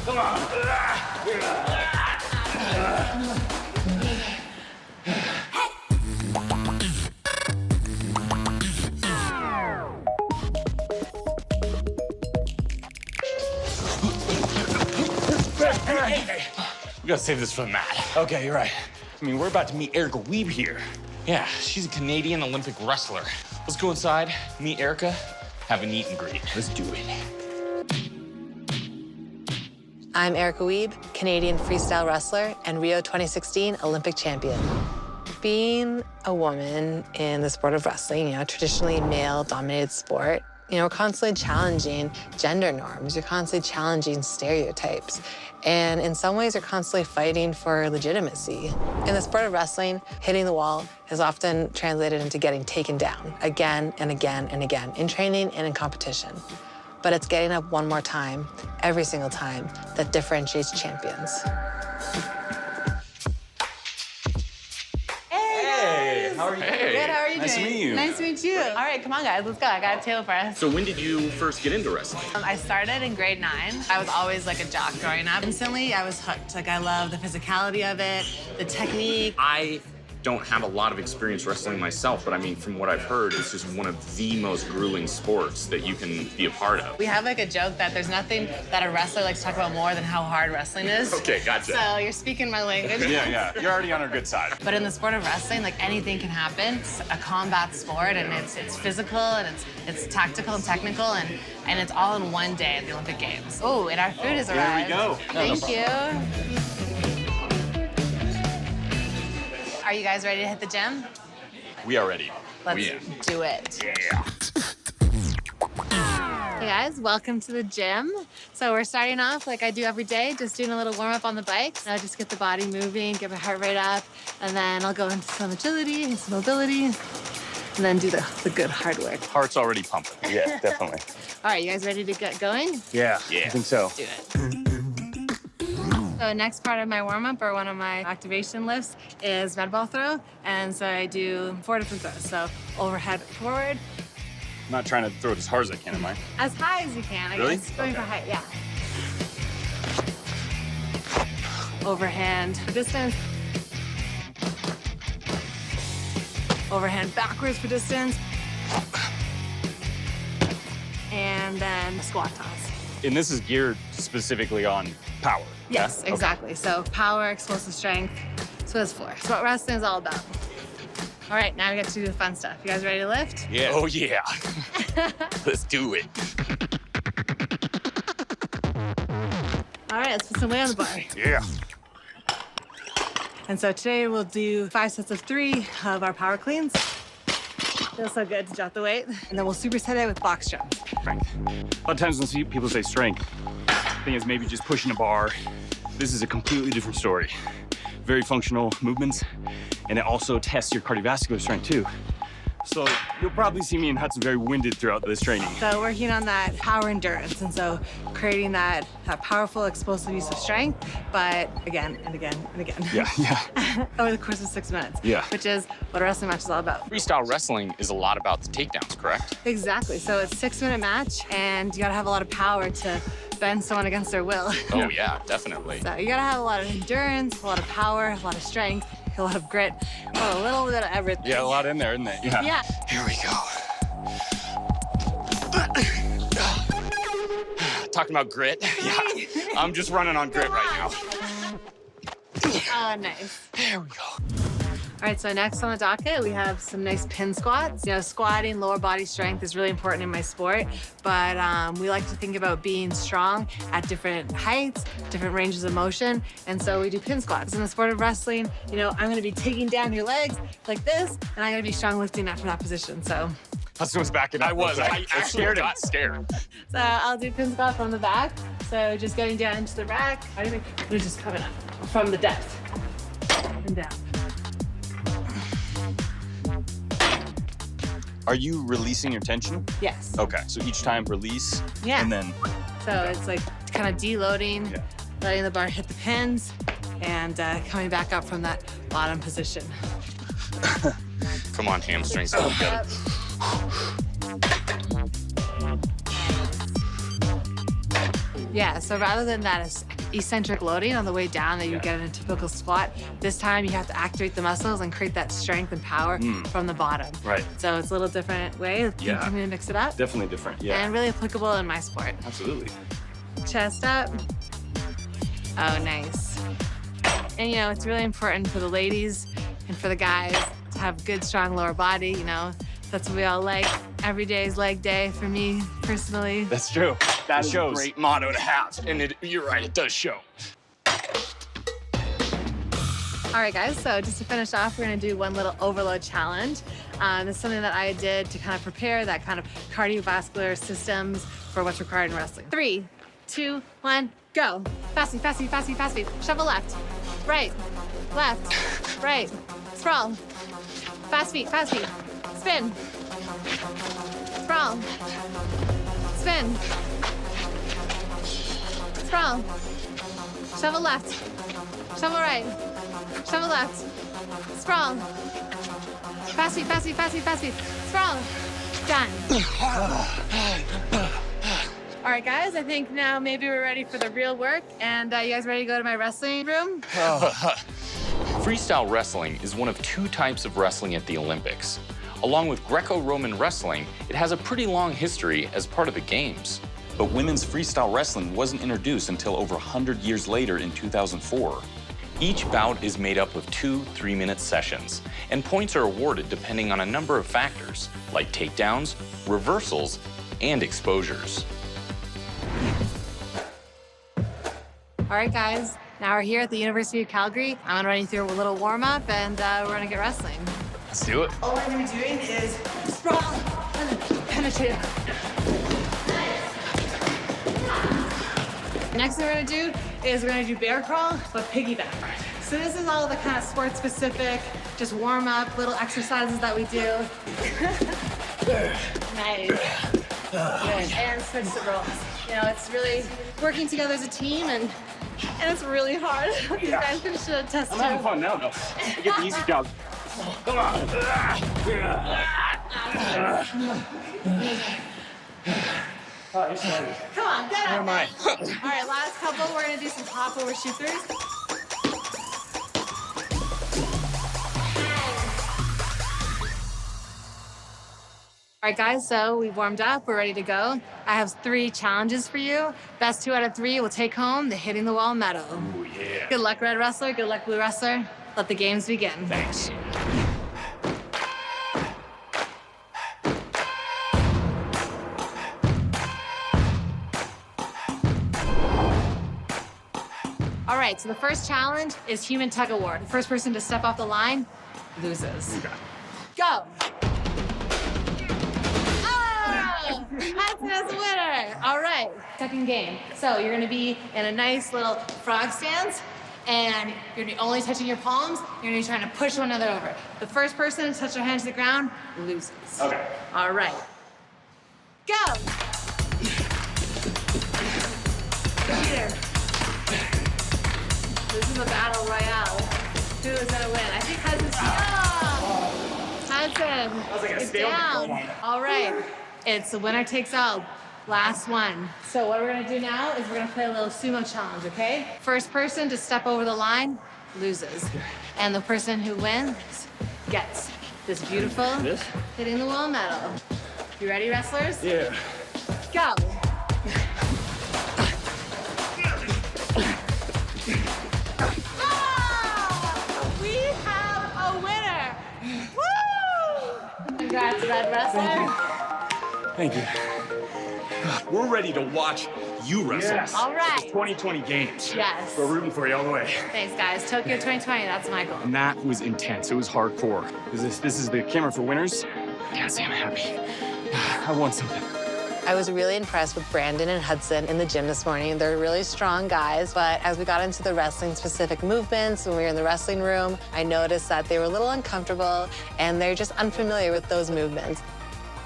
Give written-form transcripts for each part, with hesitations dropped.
Come on. Hey. We gotta save this for the mat. Okay, you're right. I mean, we're about to meet Erica Weeb here. Yeah, she's a Canadian Olympic wrestler. Let's go inside, meet Erica, have an eat and greet. Let's do it. I'm Erica Weeb, Canadian freestyle wrestler and Rio 2016 Olympic champion. Being a woman in the sport of wrestling, traditionally male-dominated sport, we're constantly challenging gender norms. You're constantly challenging stereotypes. And in some ways, you're constantly fighting for legitimacy. In the sport of wrestling, hitting the wall is often translated into getting taken down again and again and again, in training and in competition. But it's getting up one more time, every single time, that differentiates champions. Hey, how are you? Hey. Good, how are you Nice doing? to meet you. Nice to meet you. All right, come on, guys, let's go. I got a table for us. So when did you first get into wrestling? I started in grade 9. I was always like a jock growing up. Instantly, I was hooked. Like, I love the physicality of it, the technique. I don't have a lot of experience wrestling myself, but I mean, from what I've heard, it's just one of the most grueling sports that you can be a part of. We have like a joke that there's nothing that a wrestler likes to talk about more than how hard wrestling is. Okay, gotcha. So you're speaking my language. Yeah, you're already on our good side. But in the sport of wrestling, like anything can happen. It's a combat sport, and it's physical, and it's tactical and technical, and it's all in one day at the Olympic Games. Oh, and our food has arrived. There we go. Thank you. Are you guys ready to hit the gym? We are ready. Let's Yeah. do it. Yeah. Hey guys, welcome to the gym. So we're starting off like I do every day, just doing a little warm up on the bike. I'll just get the body moving, get my heart rate up, and then I'll go into some agility and some mobility, and then do the good hard work. Heart's already pumping. Yeah, definitely. All right, you guys ready to get going? Yeah, Yeah. I think so. Let's do it. So next part of my warm-up, or one of my activation lifts, is med ball throw. And so I do 4 different throws. So overhead forward, I'm not trying to throw it as hard as I can, am I? as high as you can, I Really? guess. Going for Okay. height, yeah. Overhand for distance. Overhand backwards for distance. And then squat toss. And this is geared specifically on power. Yes, yeah? exactly. So power, explosive strength. That's what it's for. It's what wrestling is all about. All right, now we get to do the fun stuff. You guys ready to lift? Yeah. Oh, yeah. Let's do it. All right, let's put some weight on the bar. Yeah. And so today we'll do 5 sets of 3 of our power cleans. Feels so good to drop the weight. And then we'll superset it with box jumps. Strength. A lot of times when people say strength, the thing is maybe just pushing a bar. This is a completely different story. Very functional movements, and it also tests your cardiovascular strength too. So you'll probably see me and Hudson very winded throughout this training. So working on that power endurance, and so creating that powerful, explosive use of strength, but again and again and again. Yeah. Over the course of 6 minutes. Yeah. Which is what a wrestling match is all about. Freestyle wrestling is a lot about the takedowns, correct? Exactly. So it's a 6-minute match, and you gotta have a lot of power to bend someone against their will. Oh, yeah, definitely. So you gotta have a lot of endurance, a lot of power, a lot of strength, a lot of grit, a little bit of everything. Yeah, a lot in there, isn't there? Yeah. Here we go. Talking about grit. Yeah. I'm just running on grit right now. Oh, nice. There we go. All right, so next on the docket, we have some nice pin squats. Squatting, lower body strength is really important in my sport, but we like to think about being strong at different heights, different ranges of motion, and so we do pin squats. In the sport of wrestling, I'm gonna be taking down your legs like this, and I'm gonna be strong lifting up from that position, so. Hudson was backing up. I was. I actually got scared. So I'll do pin squat from the back, so just getting down into the rack. We're just coming up from the depth and down. Are you releasing your tension? Yes. Okay, so each time release, Yeah. and then, So it's like kind of deloading, Yeah. letting the bar hit the pins, and coming back up from that bottom position. Come on, hamstrings. We'll get it. Yeah, so rather than that eccentric loading on the way down that you get in a typical squat. This time you have to activate the muscles and create that strength and power from the bottom. Right. So it's a little different way. Yeah. Continue to mix it up. Definitely different. Yeah. And really applicable in my sport. Absolutely. Chest up. Oh, nice. And you know, it's really important for the ladies and for the guys to have good, strong lower body. You know, that's what we all like. Every day is leg day for me personally. That's true. That shows. A great motto to have, and you're right, it does show. All right, guys, so just to finish off, we're gonna do one little overload challenge. It's something that I did to kind of prepare that kind of cardiovascular systems for what's required in wrestling. 3, 2, 1, go. Fast feet, fast feet, fast feet, fast feet. Shuffle left, right, left, right. Sprawl. Fast feet, spin. Sprawl. Spin. Sprawl. Shovel left. Shovel right. Shovel left. Sprawl. Fast feet, fast feet, fast feet, fast feet. Sprawl. Done. All right, guys, I think now maybe we're ready for the real work. And you guys ready to go to my wrestling room? Freestyle wrestling is one of 2 types of wrestling at the Olympics. Along with Greco-Roman wrestling, it has a pretty long history as part of the games. But women's freestyle wrestling wasn't introduced until over 100 years later in 2004. Each bout is made up of 2 3-minute sessions, and points are awarded depending on a number of factors, like takedowns, reversals, and exposures. All right, guys, now we're here at the University of Calgary. I'm gonna run you through a little warm-up, and we're gonna get wrestling. Let's do it. All we're gonna be doing is sprawl and penetrate. Next thing we're gonna do is we're gonna do bear crawl, but piggyback. So this is all the kind of sport-specific, just warm-up, little exercises that we do. Nice. Good. And switch the roles. You know, it's really working together as a team, and it's really hard. You guys should attest to. I'm having fun now, though. I get the easy job. Come on. Oh, you're sorry. Come on, get up. Where am I? All right, last couple, we're gonna do some hop over shoot-throughs. All right, guys, so we've warmed up, we're ready to go. I have 3 challenges for you. Best 2 out of 3 will take home the hitting the wall medal. Oh, yeah. Good luck, red wrestler, good luck, blue wrestler. Let the games begin. Thanks. All right, so the first challenge is human tug of war. The first person to step off the line loses. Go. Oh, Hudson is the winner. All right, second game. So you're gonna be in a nice little frog stance, and you're gonna be only touching your palms. You're gonna be trying to push one another over. The first person to touch their hands to the ground loses. Okay. All right. Go. Here. This is a battle royale. Who is gonna win? I think Hudson's. Oh! Hudson, was like a it's stalemate down. going on. All right, it's the winner takes all. Last one. So what we're gonna do now is we're gonna play a little sumo challenge, okay? First person to step over the line loses. And the person who wins gets this beautiful hitting the wall medal. You ready, wrestlers? Yeah. Go. Ah! We have a winner. Woo! Congrats, Red Wrestler. Thank you. We're ready to watch you wrestle. Yes. All right. 2020 games. Yes. We're rooting for you all the way. Thanks, guys. Tokyo 2020, that's my goal. And that was intense. It was hardcore. This is the camera for winners. Can't say I'm happy. I won something. I was really impressed with Brandon and Hudson in the gym this morning. They're really strong guys, but as we got into the wrestling-specific movements, when we were in the wrestling room, I noticed that they were a little uncomfortable and they're just unfamiliar with those movements.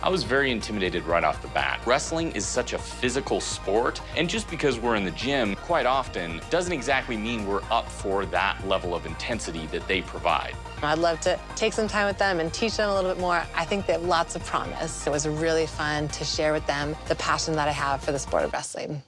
I was very intimidated right off the bat. Wrestling is such a physical sport, and just because we're in the gym quite often doesn't exactly mean we're up for that level of intensity that they provide. I'd love to take some time with them and teach them a little bit more. I think they have lots of promise. It was really fun to share with them the passion that I have for the sport of wrestling.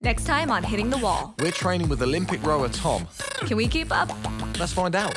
Next time on Hitting the Wall. We're training with Olympic rower Tom. Can we keep up? Let's find out.